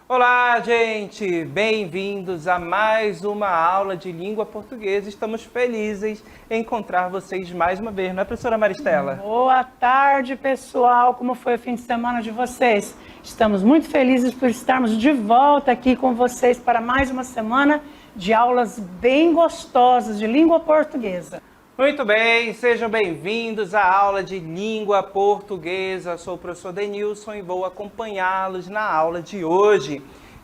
Olá, gente! Bem-vindos a mais uma aula de língua portuguesa. Estamos felizes em encontrar vocês mais uma vez, não é, professora Maristela? Boa tarde, pessoal! Como foi o fim de semana de vocês? Estamos muito felizes por estarmos de volta aqui com vocês para mais uma semana de aulas bem gostosas de língua portuguesa. Muito bem, sejam bem-vindos à aula de língua portuguesa. Sou o professor Denilson e vou acompanhá-los na aula de hoje.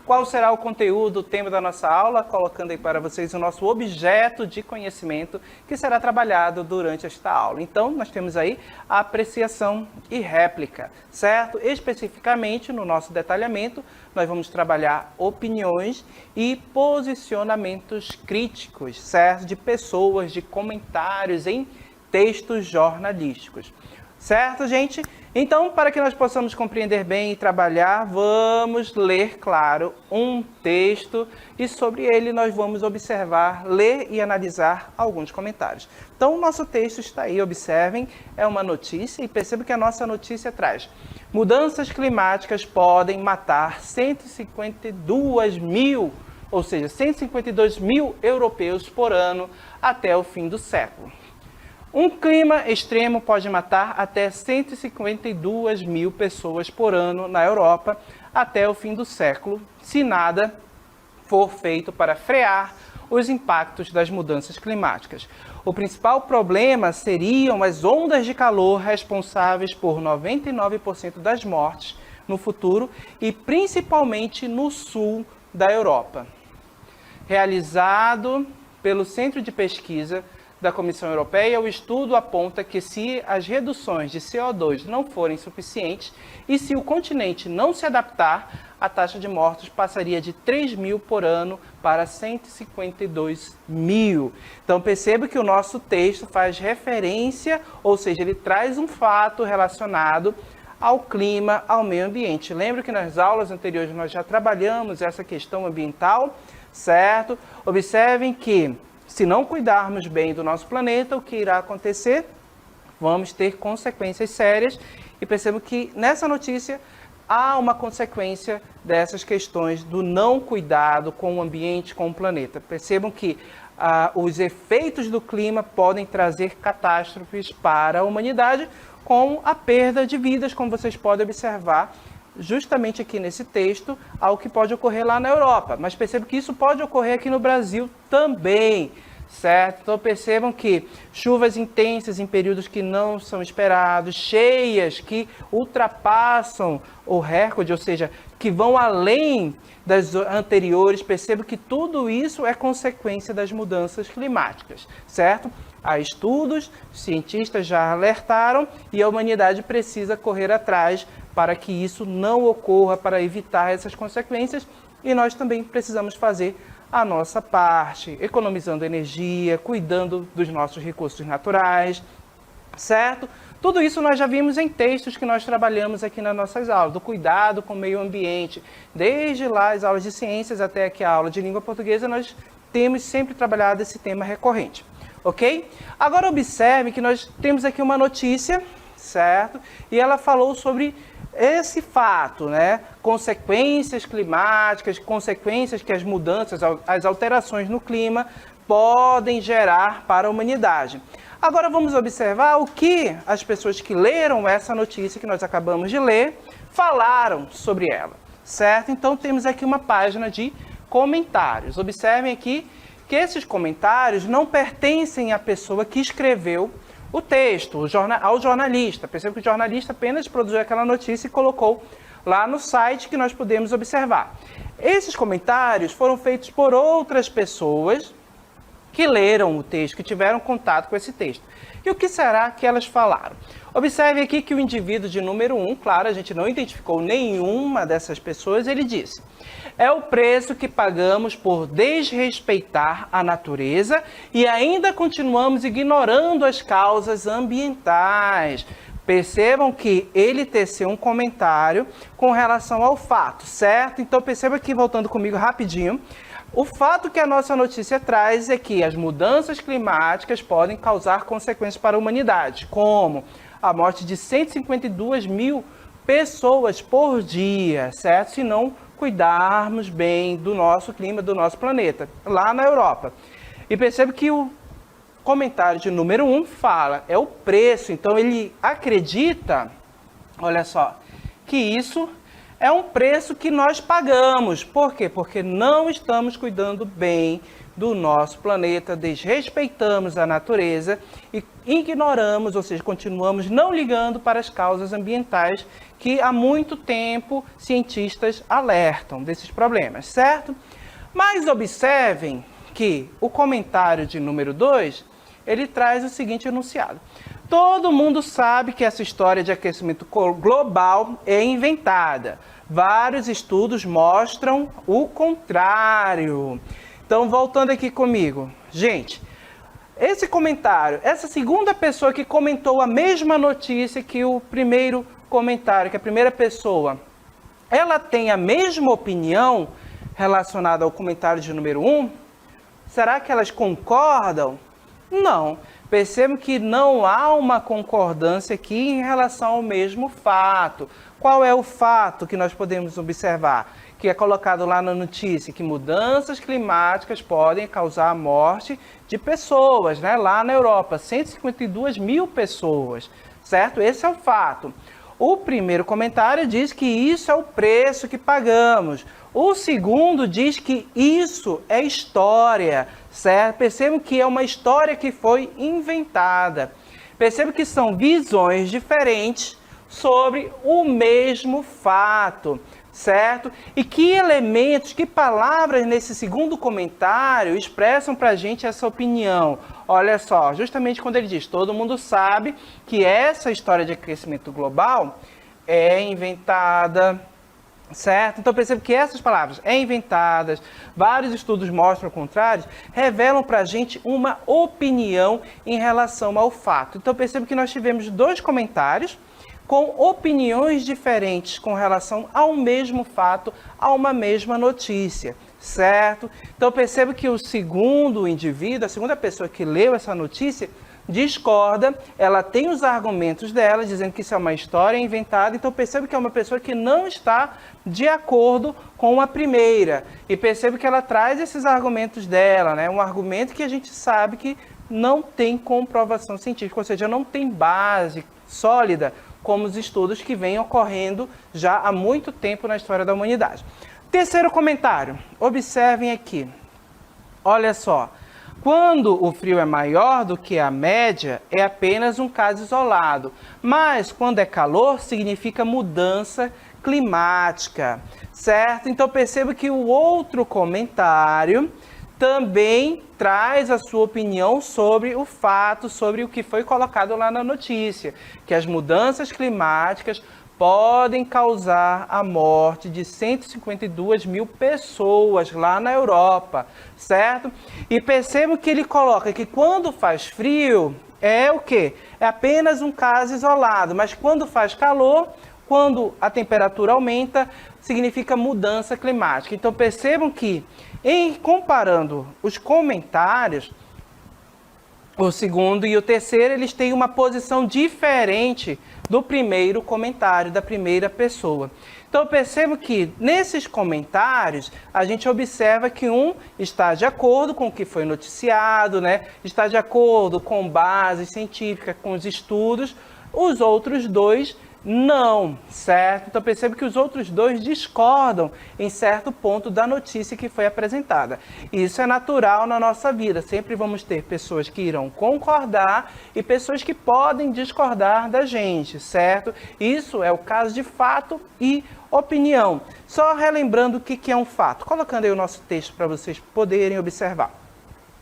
Qual será o conteúdo, o tema da nossa aula? Colocando aí para vocês o nosso objeto de conhecimento que será trabalhado durante esta aula. Então, nós temos aí a apreciação e réplica, certo? Especificamente, no nosso detalhamento, nós vamos trabalhar opiniões e posicionamentos críticos, certo? De pessoas, de comentários em textos jornalísticos. Certo, gente? Então, para que nós possamos compreender bem e trabalhar, vamos ler, claro, um texto e sobre ele nós vamos observar, ler e analisar alguns comentários. Então, o nosso texto está aí, observem, é uma notícia e perceba que a nossa notícia traz: mudanças climáticas podem matar 152 mil, ou seja, 152 mil europeus por ano até o fim do século. Um clima extremo pode matar até 152 mil pessoas por ano na Europa até o fim do século, se nada for feito para frear os impactos das mudanças climáticas. O principal problema seriam as ondas de calor responsáveis por 99% das mortes no futuro e principalmente no sul da Europa. Realizado pelo Centro de Pesquisa da Comissão Europeia, o estudo aponta que se as reduções de CO2 não forem suficientes e se o continente não se adaptar, a taxa de mortos passaria de 3 mil por ano para 152 mil. Então perceba que o nosso texto faz referência, ou seja, ele traz um fato relacionado ao clima, ao meio ambiente. Lembra que nas aulas anteriores nós já trabalhamos essa questão ambiental, certo? Observem que se não cuidarmos bem do nosso planeta, o que irá acontecer? Vamos ter consequências sérias e percebo que nessa notícia há uma consequência dessas questões do não cuidado com o ambiente, com o planeta. Percebam que os efeitos do clima podem trazer catástrofes para a humanidade com a perda de vidas, como vocês podem observar justamente aqui nesse texto, ao que pode ocorrer lá na Europa. Mas percebam que isso pode ocorrer aqui no Brasil também, certo? Então percebam que chuvas intensas em períodos que não são esperados, cheias que ultrapassam o recorde, ou seja, que vão além das anteriores. Percebam que tudo isso é consequência das mudanças climáticas, certo? Há estudos, cientistas já alertaram e a humanidade precisa correr atrás para que isso não ocorra, para evitar essas consequências, e nós também precisamos fazer a nossa parte, economizando energia, cuidando dos nossos recursos naturais, certo? Tudo isso nós já vimos em textos que nós trabalhamos aqui nas nossas aulas, do cuidado com o meio ambiente. Desde lá as aulas de ciências até aqui a aula de língua portuguesa, nós temos sempre trabalhado esse tema recorrente, ok? Agora observe que nós temos aqui uma notícia, certo? E ela falou sobre esse fato, né? Consequências climáticas, consequências que as mudanças, as alterações no clima podem gerar para a humanidade. Agora vamos observar o que as pessoas que leram essa notícia que nós acabamos de ler falaram sobre ela, certo? Então temos aqui uma página de comentários. Observem aqui que esses comentários não pertencem à pessoa que escreveu o texto, ao jornalista. Perceba que o jornalista apenas produziu aquela notícia e colocou lá no site que nós podemos observar. Esses comentários foram feitos por outras pessoas, que leram o texto, que tiveram contato com esse texto. E o que será que elas falaram? Observe aqui que o indivíduo de número 1, claro, a gente não identificou nenhuma dessas pessoas, ele disse: é o preço que pagamos por desrespeitar a natureza e ainda continuamos ignorando as causas ambientais. Percebam que ele teceu um comentário com relação ao fato, certo? Então perceba aqui, voltando comigo rapidinho, o fato que a nossa notícia traz é que as mudanças climáticas podem causar consequências para a humanidade, como a morte de 152 mil pessoas por dia, certo? Se não cuidarmos bem do nosso clima, do nosso planeta, lá na Europa. E perceba que o comentário de número 1 fala, é o preço. Então ele acredita, olha só, que isso é um preço que nós pagamos. Por quê? Porque não estamos cuidando bem do nosso planeta, desrespeitamos a natureza e ignoramos, ou seja, continuamos não ligando para as causas ambientais que há muito tempo cientistas alertam desses problemas, certo? Mas observem que o comentário de número 2, ele traz o seguinte enunciado: todo mundo sabe que essa história de aquecimento global é inventada. Vários estudos mostram o contrário. Então, voltando aqui comigo. Gente, esse comentário, essa segunda pessoa que comentou a mesma notícia que o primeiro comentário, que a primeira pessoa, ela tem a mesma opinião relacionada ao comentário de número 1? Será que elas concordam? Não. Percebam que não há uma concordância aqui em relação ao mesmo fato. Qual é o fato que nós podemos observar? Que é colocado lá na notícia, que mudanças climáticas podem causar a morte de pessoas, né? Lá na Europa, 152 mil pessoas, certo? Esse é o fato. O primeiro comentário diz que isso é o preço que pagamos. O segundo diz que isso é história, certo? Percebam que é uma história que foi inventada. Percebam que são visões diferentes sobre o mesmo fato, certo? E que elementos, que palavras nesse segundo comentário expressam para a gente essa opinião? Olha só, justamente quando ele diz, todo mundo sabe que essa história de aquecimento global é inventada, certo? Então perceba que essas palavras, é inventadas, vários estudos mostram o contrário, revelam para a gente uma opinião em relação ao fato. Então perceba que nós tivemos dois comentários com opiniões diferentes com relação ao mesmo fato, a uma mesma notícia, certo? Então perceba que o segundo indivíduo, a segunda pessoa que leu essa notícia, discorda, ela tem os argumentos dela, dizendo que isso é uma história inventada, então perceba que é uma pessoa que não está de acordo com a primeira. E perceba que ela traz esses argumentos dela, né? Um argumento que a gente sabe que não tem comprovação científica, ou seja, não tem base sólida, como os estudos que vêm ocorrendo já há muito tempo na história da humanidade. Terceiro comentário, observem aqui, olha só, quando o frio é maior do que a média, é apenas um caso isolado, mas quando é calor, significa mudança climática, certo? Então perceba que o outro comentário também traz a sua opinião sobre o fato, sobre o que foi colocado lá na notícia, que as mudanças climáticas podem causar a morte de 152 mil pessoas lá na Europa, certo? E perceba que ele coloca que quando faz frio, é o quê? É apenas um caso isolado, mas quando faz calor, quando a temperatura aumenta, significa mudança climática. Então percebam que, em comparando os comentários, o segundo e o terceiro, eles têm uma posição diferente do primeiro comentário, da primeira pessoa. Então percebo que nesses comentários, a gente observa que um está de acordo com o que foi noticiado, né? Está de acordo com bases científicas, com os estudos, os outros dois não, certo? Então percebo que os outros dois discordam em certo ponto da notícia que foi apresentada. Isso é natural na nossa vida. Sempre vamos ter pessoas que irão concordar e pessoas que podem discordar da gente, certo? Isso é o caso de fato e opinião. Só relembrando o que é um fato. Colocando aí o nosso texto para vocês poderem observar.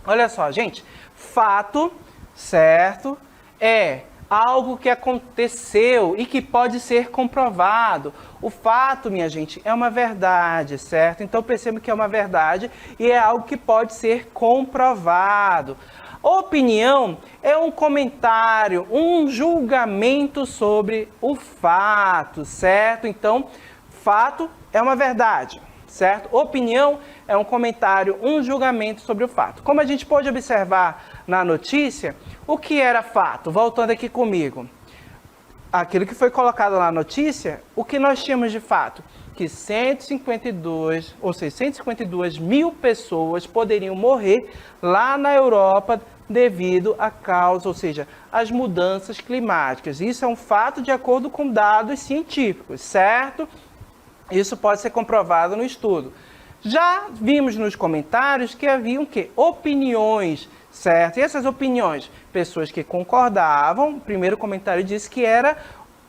Olha só, gente, fato, certo, é algo que aconteceu e que pode ser comprovado. O fato, minha gente, é uma verdade, certo? Então perceba que é uma verdade e é algo que pode ser comprovado. Opinião é um comentário, um julgamento sobre o fato, certo? Então, fato é uma verdade, certo? Opinião é um comentário, um julgamento sobre o fato. Como a gente pode observar na notícia, o que era fato? Voltando aqui comigo. Aquilo que foi colocado na notícia, o que nós tínhamos de fato? Que 152 mil pessoas poderiam morrer lá na Europa devido à causa, ou seja, às mudanças climáticas. Isso é um fato de acordo com dados científicos, certo? Isso pode ser comprovado no estudo. Já vimos nos comentários que haviam opiniões, certo? E essas opiniões, pessoas que concordavam, o primeiro comentário disse que era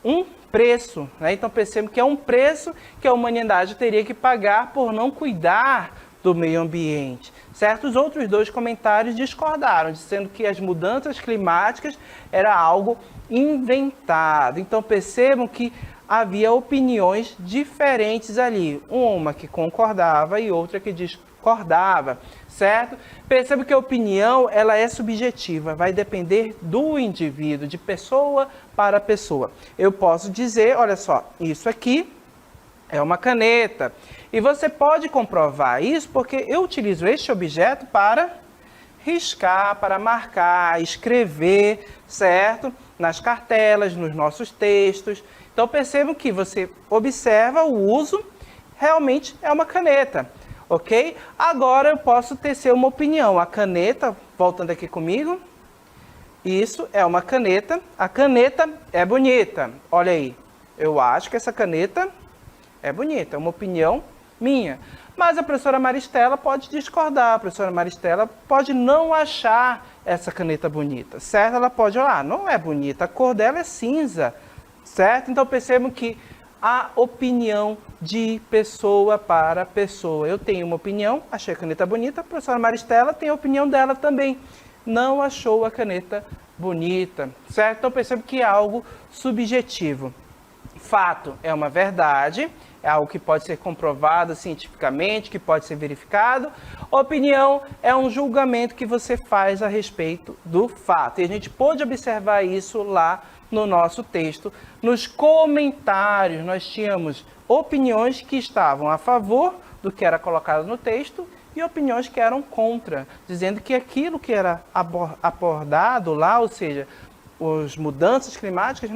um preço, né? Então percebemos que é um preço que a humanidade teria que pagar por não cuidar do meio ambiente, certo? Os outros dois comentários discordaram, dizendo que as mudanças climáticas era algo inventado. Então percebam que havia opiniões diferentes ali, uma que concordava e outra que discordava, certo? Perceba que a opinião, ela é subjetiva, vai depender do indivíduo, de pessoa para pessoa. Eu posso dizer, olha só, isso aqui é uma caneta. E você pode comprovar isso porque eu utilizo este objeto para riscar, para marcar, escrever, certo? Nas cartelas, nos nossos textos. Então percebam que você observa o uso, realmente é uma caneta, ok? Agora eu posso tecer uma opinião. A caneta, voltando aqui comigo, isso é uma caneta. A caneta é bonita, olha aí. Eu acho que essa caneta é bonita, é uma opinião minha. Mas a professora Maristela pode discordar, a professora Maristela pode não achar essa caneta bonita, certo? Ela pode olhar, não é bonita, a cor dela é cinza, certo? Então percebam que a opinião de pessoa para pessoa. Eu tenho uma opinião, achei a caneta bonita, a professora Maristela tem a opinião dela também, não achou a caneta bonita, certo? Então percebam que é algo subjetivo. Fato é uma verdade, é algo que pode ser comprovado cientificamente, que pode ser verificado. Opinião é um julgamento que você faz a respeito do fato. E a gente pôde observar isso lá no nosso texto. Nos comentários, nós tínhamos opiniões que estavam a favor do que era colocado no texto e opiniões que eram contra, dizendo que aquilo que era abordado lá, ou seja, as mudanças climáticas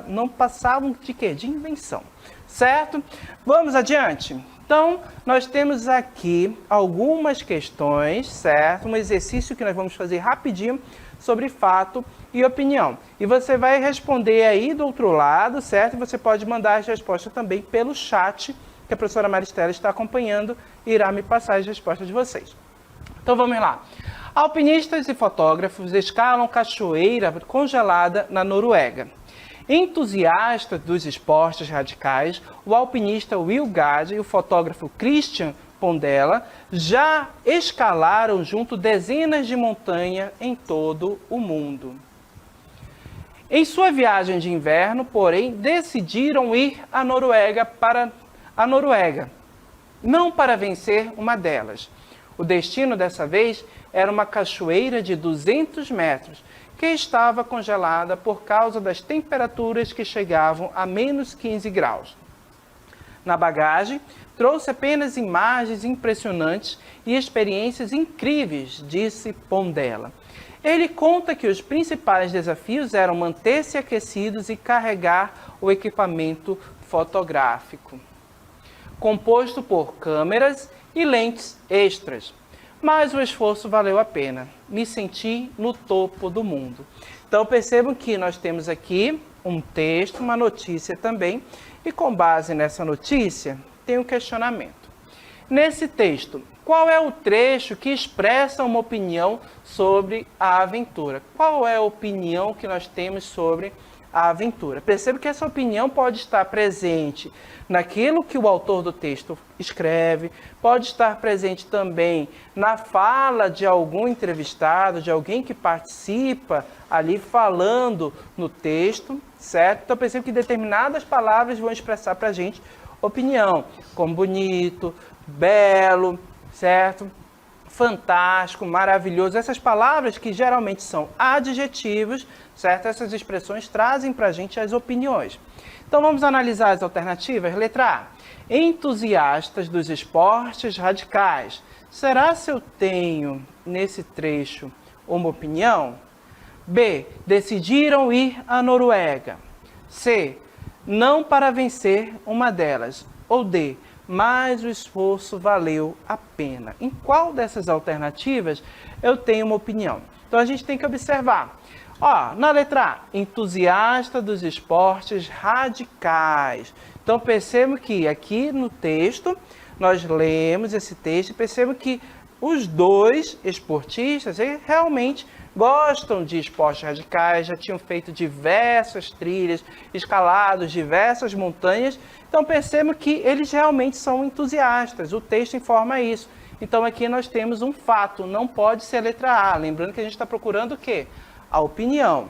não passavam de quê? De invenção, certo? Vamos adiante? Então, nós temos aqui algumas questões, certo? Um exercício que nós vamos fazer rapidinho sobre fato e opinião. E você vai responder aí do outro lado, certo? E você pode mandar as respostas também pelo chat, que a professora Maristela está acompanhando e irá me passar as respostas de vocês. Então, vamos lá. Alpinistas e fotógrafos escalam cachoeira congelada na Noruega. Entusiasta dos esportes radicais, o alpinista Will Gade e o fotógrafo Christian Pondella já escalaram junto dezenas de montanhas em todo o mundo. Em sua viagem de inverno, porém, decidiram ir à Noruega não para vencer uma delas. O destino dessa vez era uma cachoeira de 200 metros, que estava congelada por causa das temperaturas que chegavam a menos 15 graus. Na bagagem, trouxe apenas imagens impressionantes e experiências incríveis, disse Pondella. Ele conta que os principais desafios eram manter-se aquecidos e carregar o equipamento fotográfico, composto por câmeras e lentes extras. Mas o esforço valeu a pena. Me senti no topo do mundo. Então percebam que nós temos aqui um texto, uma notícia também, e com base nessa notícia tem um questionamento. Nesse texto, qual é o trecho que expressa uma opinião sobre a aventura? Qual é a opinião que nós temos sobre a aventura. Perceba que essa opinião pode estar presente naquilo que o autor do texto escreve, pode estar presente também na fala de algum entrevistado, de alguém que participa ali falando no texto, certo? Então perceba que determinadas palavras vão expressar para a gente opinião, como bonito, belo, certo? Fantástico, maravilhoso, essas palavras que geralmente são adjetivos, certo? Essas expressões trazem para a gente as opiniões. Então vamos analisar as alternativas. Letra A, entusiastas dos esportes radicais. Será se eu tenho nesse trecho uma opinião? B, decidiram ir à Noruega. C, não para vencer uma delas. Ou D, mas o esforço valeu a pena. Em qual dessas alternativas eu tenho uma opinião? Então a gente tem que observar. Ó, na letra A, entusiasta dos esportes radicais. Então percebo que aqui no texto, nós lemos esse texto e percebo que os dois esportistas realmente gostam de esportes radicais, já tinham feito diversas trilhas, escalado diversas montanhas. Então percebo que eles realmente são entusiastas, o texto informa isso. Então aqui nós temos um fato, não pode ser a letra A. Lembrando que a gente está procurando o quê? A opinião.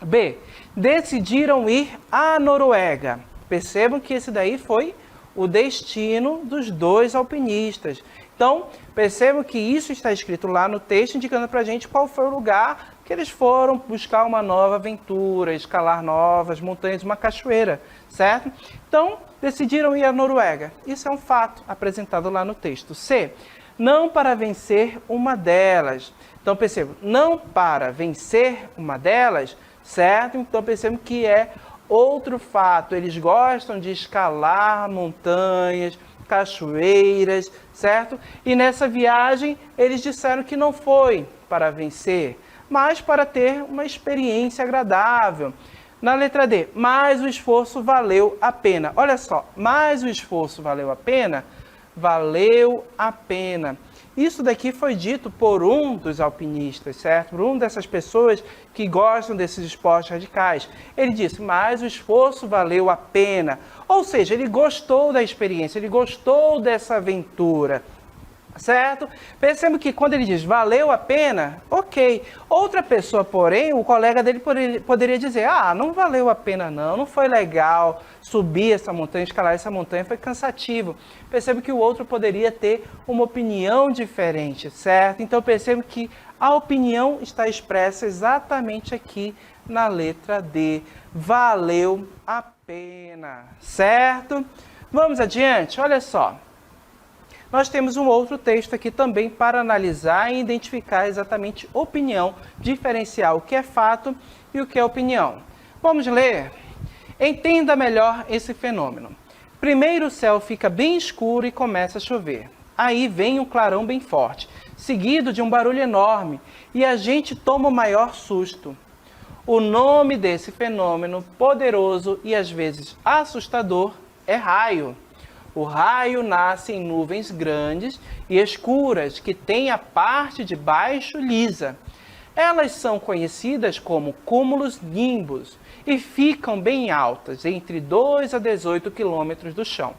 B, decidiram ir à Noruega. Percebam que esse daí foi o destino dos dois alpinistas. Então, percebam que isso está escrito lá no texto, indicando para a gente qual foi o lugar que eles foram buscar uma nova aventura, escalar novas montanhas, uma cachoeira, certo? Então, decidiram ir à Noruega. Isso é um fato apresentado lá no texto. C, não para vencer uma delas. Então, percebam, não para vencer uma delas, certo? Então, percebam que é outro fato. Eles gostam de escalar montanhas, cachoeiras, certo? E nessa viagem eles disseram que não foi para vencer, mas para ter uma experiência agradável. Na letra D, mas o esforço valeu a pena. Olha só, mas o esforço valeu a pena? Valeu a pena. Isso daqui foi dito por um dos alpinistas, certo? Por um dessas pessoas que gostam desses esportes radicais. Ele disse, mas o esforço valeu a pena. Ou seja, ele gostou da experiência, ele gostou dessa aventura, certo? Perceba que quando ele diz valeu a pena, ok. Outra pessoa, porém, o colega dele poderia dizer, não valeu a pena não foi legal subir essa montanha, escalar essa montanha, foi cansativo. Perceba que o outro poderia ter uma opinião diferente, certo? Então perceba que a opinião está expressa exatamente aqui na letra D. Valeu a pena, certo? Vamos adiante, olha só. Nós temos um outro texto aqui também para analisar e identificar exatamente opinião, diferenciar o que é fato e o que é opinião. Vamos ler? Entenda melhor esse fenômeno. Primeiro o céu fica bem escuro e começa a chover. Aí vem um clarão bem forte, seguido de um barulho enorme, e a gente toma o maior susto. O nome desse fenômeno poderoso e às vezes assustador é raio. O raio nasce em nuvens grandes e escuras que têm a parte de baixo lisa. Elas são conhecidas como cúmulos nimbus e ficam bem altas, entre 2 a 18 quilômetros do chão.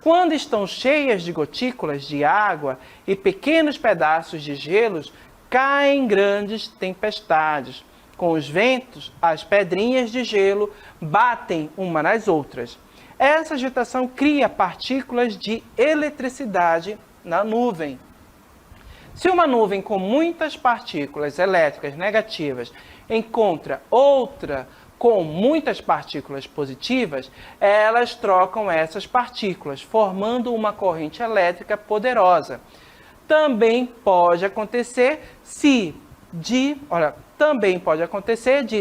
Quando estão cheias de gotículas de água e pequenos pedaços de gelos, caem grandes tempestades. Com os ventos, as pedrinhas de gelo batem uma nas outras. Essa agitação cria partículas de eletricidade na nuvem. Se uma nuvem com muitas partículas elétricas negativas encontra outra com muitas partículas positivas, elas trocam essas partículas, formando uma corrente elétrica poderosa. Também pode acontecer de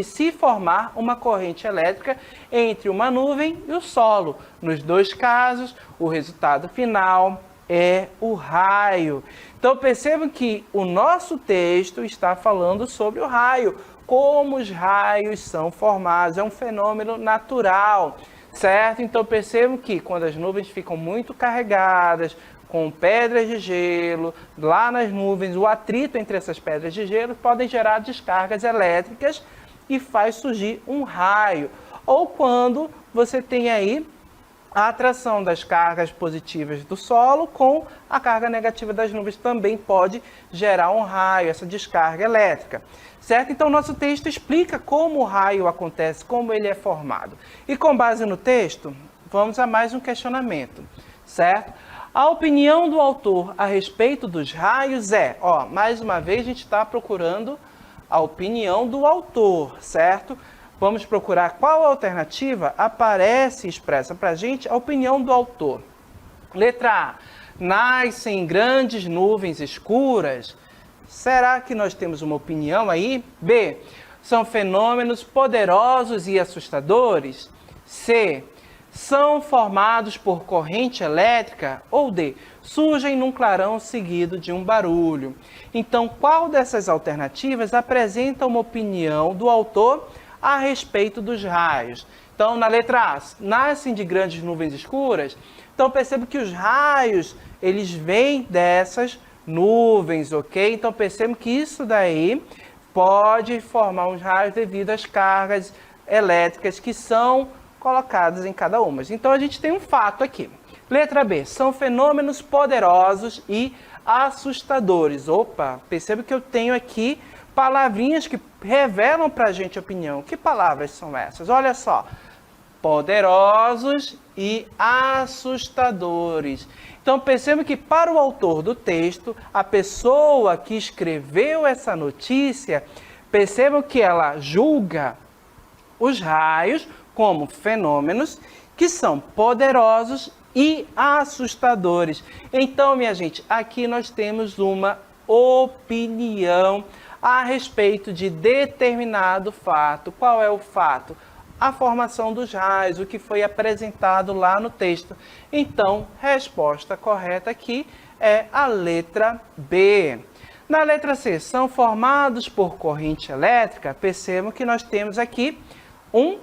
se formar uma corrente elétrica entre uma nuvem e o solo. Nos dois casos, o resultado final é o raio. Então percebam que o nosso texto está falando sobre o raio, como os raios são formados, é um fenômeno natural, certo? Então percebam que quando as nuvens ficam muito carregadas, com pedras de gelo, lá nas nuvens, o atrito entre essas pedras de gelo podem gerar descargas elétricas, e faz surgir um raio. Ou quando você tem aí a atração das cargas positivas do solo com a carga negativa das nuvens também pode gerar um raio, essa descarga elétrica, certo? Então, nosso texto explica como o raio acontece, como ele é formado. E com base no texto, vamos a mais um questionamento, certo? A opinião do autor a respeito dos raios é, mais uma vez a gente está procurando a opinião do autor, certo? Vamos procurar qual alternativa aparece expressa para a gente a opinião do autor. Letra A. Nascem grandes nuvens escuras. Será que nós temos uma opinião aí? B. São fenômenos poderosos e assustadores. C. São formados por corrente elétrica. Ou D. Surgem num clarão seguido de um barulho. Então, qual dessas alternativas apresenta uma opinião do autor a respeito dos raios? Então, na letra A, nascem de grandes nuvens escuras. Então, perceba que os raios, eles vêm dessas nuvens, ok? Então, perceba que isso daí pode formar uns raios devido às cargas elétricas que são colocadas em cada uma. Então, a gente tem um fato aqui. Letra B, são fenômenos poderosos e assustadores. Opa, perceba que eu tenho aqui palavrinhas que revelam para a gente opinião. Que palavras são essas? Olha só. Poderosos e assustadores. Então, perceba que para o autor do texto, a pessoa que escreveu essa notícia, percebam que ela julga os raios como fenômenos que são poderosos e assustadores. Então, minha gente, aqui nós temos uma opinião a respeito de determinado fato. Qual é o fato? A formação dos raios, o que foi apresentado lá no texto. Então, resposta correta aqui é a letra B. Na letra C, são formados por corrente elétrica. Percebam que nós temos aqui um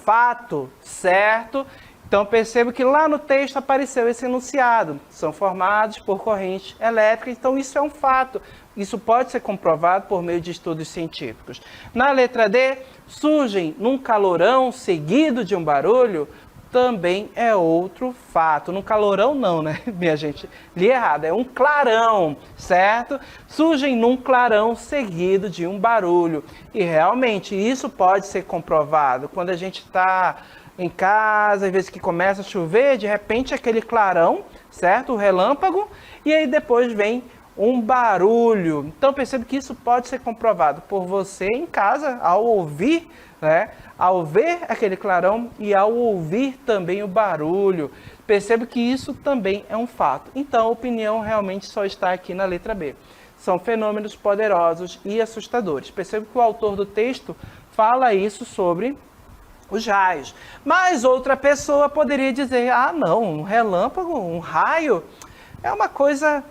fato, certo? Então, percebo que lá no texto apareceu esse enunciado. São formados por corrente elétrica. Então, isso é um fato. Isso pode ser comprovado por meio de estudos científicos. Na letra D, surgem num calorão seguido de um barulho. Também é outro fato. Num calorão não, né, minha gente? Li errado. É um clarão, certo? Surgem num clarão seguido de um barulho. E realmente isso pode ser comprovado. Quando a gente está em casa, às vezes que começa a chover, de repente aquele clarão, certo? O relâmpago, e aí depois vem um barulho. Então percebe que isso pode ser comprovado por você em casa, ao ouvir, né? Ao ver aquele clarão e ao ouvir também o barulho. Percebe que isso também é um fato. Então a opinião realmente só está aqui na letra B. São fenômenos poderosos e assustadores. Percebe que o autor do texto fala isso sobre os raios. Mas outra pessoa poderia dizer, não, um relâmpago, um raio, é uma coisa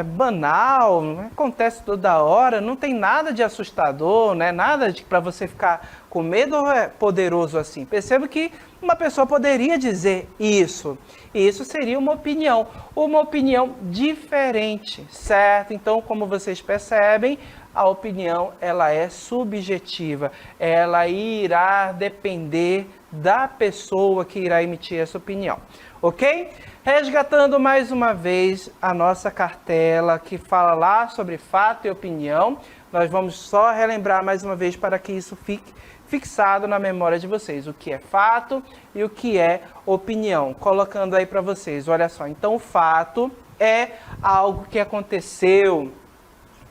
banal, acontece toda hora, não tem nada de assustador, né? Nada para você ficar com medo ou é poderoso assim. Perceba que uma pessoa poderia dizer isso, e isso seria uma opinião diferente, certo? Então, como vocês percebem, a opinião ela é subjetiva, ela irá depender da pessoa que irá emitir essa opinião, ok? Resgatando mais uma vez a nossa cartela que fala lá sobre fato e opinião, nós vamos só relembrar mais uma vez para que isso fique fixado na memória de vocês, o que é fato e o que é opinião. Colocando aí para vocês, olha só, então o fato é algo que aconteceu,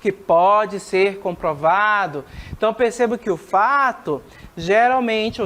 que pode ser comprovado. Então perceba que o fato, geralmente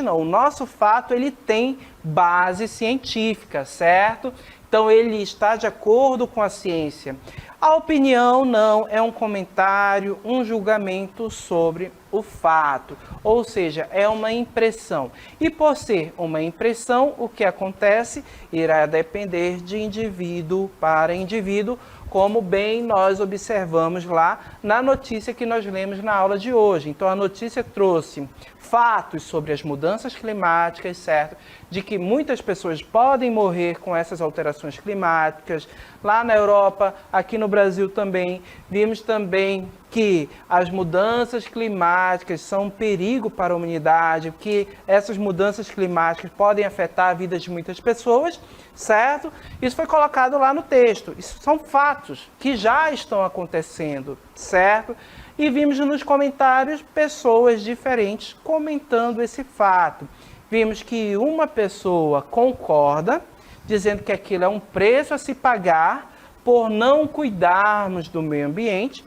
não, o nosso fato ele tem base científica, certo? Então ele está de acordo com a ciência. A opinião não, é um comentário, um julgamento sobre o fato, ou seja, é uma impressão. E por ser uma impressão, o que acontece irá depender de indivíduo para indivíduo, como bem nós observamos lá na notícia que nós lemos na aula de hoje. Então a notícia trouxe fatos sobre as mudanças climáticas, certo? de que muitas pessoas podem morrer com essas alterações climáticas. Lá na Europa, aqui no Brasil também, vimos também que as mudanças climáticas são um perigo para a humanidade, que essas mudanças climáticas podem afetar a vida de muitas pessoas, certo? Isso foi colocado lá no texto. Isso são fatos que já estão acontecendo, certo? E vimos nos comentários pessoas diferentes comentando esse fato. Vimos que uma pessoa concorda, dizendo que aquilo é um preço a se pagar por não cuidarmos do meio ambiente,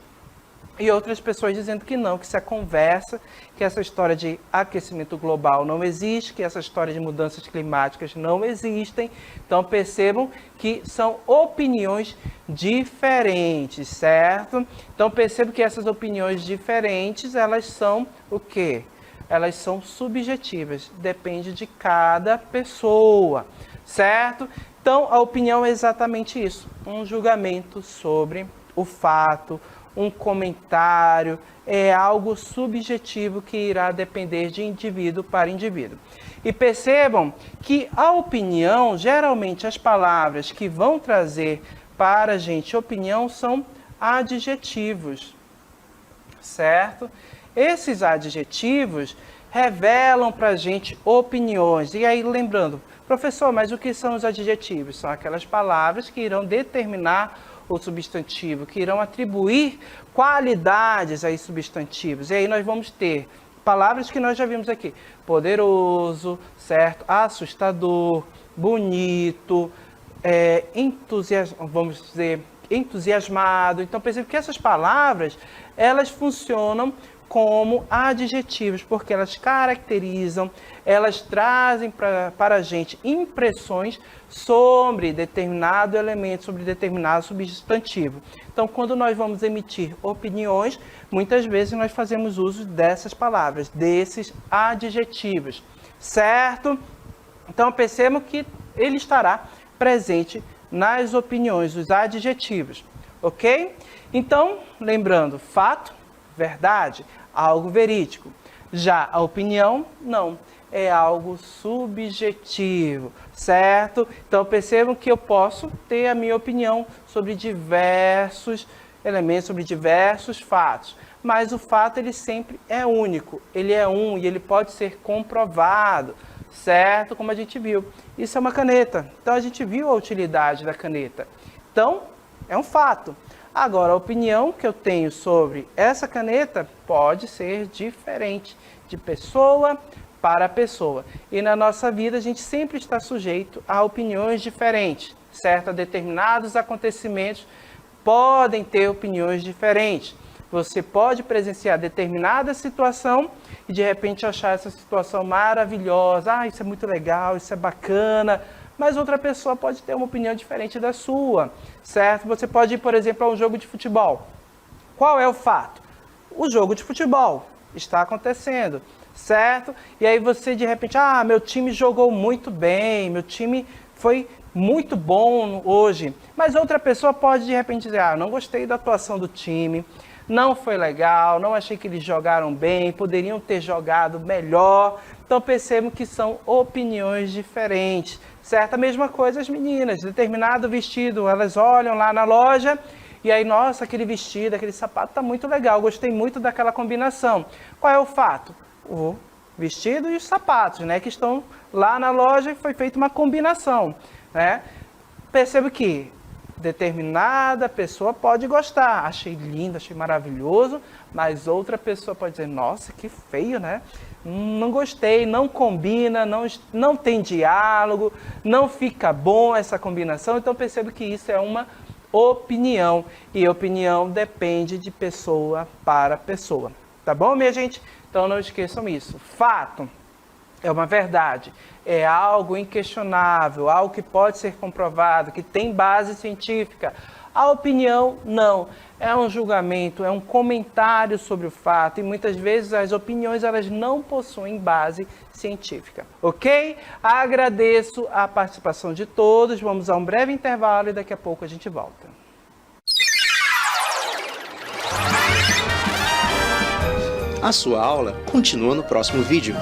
e outras pessoas dizendo que não, que isso é conversa, que essa história de aquecimento global não existe, que essa história de mudanças climáticas não existem. Então percebam que são opiniões diferentes, certo? Então percebam que essas opiniões diferentes, elas são o quê? Elas são subjetivas, depende de cada pessoa, certo? Então a opinião é exatamente isso, um julgamento sobre o fato, um comentário, é algo subjetivo que irá depender de indivíduo para indivíduo. E percebam que a opinião, geralmente as palavras que vão trazer para a gente opinião são adjetivos, certo? Esses adjetivos revelam para a gente opiniões. E aí, lembrando, professor, mas o que são os adjetivos? São aquelas palavras que irão determinar o substantivo, que irão atribuir qualidades a esses substantivos. E aí nós vamos ter palavras que nós já vimos aqui. Poderoso, certo? Assustador, bonito, vamos dizer, entusiasmado. Então, percebe que essas palavras, elas funcionam como adjetivos, porque elas caracterizam, elas trazem para a gente impressões sobre determinado elemento, sobre determinado substantivo. Então, quando nós vamos emitir opiniões, muitas vezes nós fazemos uso dessas palavras, desses adjetivos, certo? Então, percebam que ele estará presente nas opiniões, os adjetivos, ok? Então, lembrando, fato, verdade, algo verídico. Já a opinião, não, é algo subjetivo, certo? Então percebam que eu posso ter a minha opinião sobre diversos elementos, sobre diversos fatos, mas o fato ele sempre é único, ele é um e ele pode ser comprovado, certo? Como a gente viu, isso é uma caneta, então a gente viu a utilidade da caneta, então é um fato. Agora, a opinião que eu tenho sobre essa caneta pode ser diferente de pessoa para pessoa. E na nossa vida, a gente sempre está sujeito a opiniões diferentes, certo? Determinados acontecimentos podem ter opiniões diferentes. Você pode presenciar determinada situação e, de repente, achar essa situação maravilhosa. Ah, isso é muito legal, isso é bacana. Mas outra pessoa pode ter uma opinião diferente da sua, certo? Você pode ir, por exemplo, a um jogo de futebol. Qual é o fato? O jogo de futebol está acontecendo, certo? E aí você, de repente, meu time jogou muito bem, meu time foi muito bom hoje. Mas outra pessoa pode, de repente, dizer, não gostei da atuação do time, não foi legal, não achei que eles jogaram bem, poderiam ter jogado melhor. Então percebam que são opiniões diferentes, certo? A mesma coisa as meninas, determinado vestido, elas olham lá na loja e aí, nossa, aquele vestido, aquele sapato tá muito legal, gostei muito daquela combinação. Qual é o fato? O vestido e os sapatos, né, que estão lá na loja e foi feita uma combinação, né? Percebo que determinada pessoa pode gostar, achei lindo, achei maravilhoso, mas outra pessoa pode dizer, nossa, que feio, né? Não gostei, não combina, não tem diálogo, não fica bom essa combinação. Então percebo que isso é uma opinião, e opinião depende de pessoa para pessoa, tá bom, minha gente? Então não esqueçam isso. Fato é uma verdade, é algo inquestionável, algo que pode ser comprovado, que tem base científica. A opinião, não. É um julgamento, é um comentário sobre o fato, e muitas vezes as opiniões elas não possuem base científica, ok? Agradeço a participação de todos, vamos a um breve intervalo e daqui a pouco a gente volta. A sua aula continua no próximo vídeo.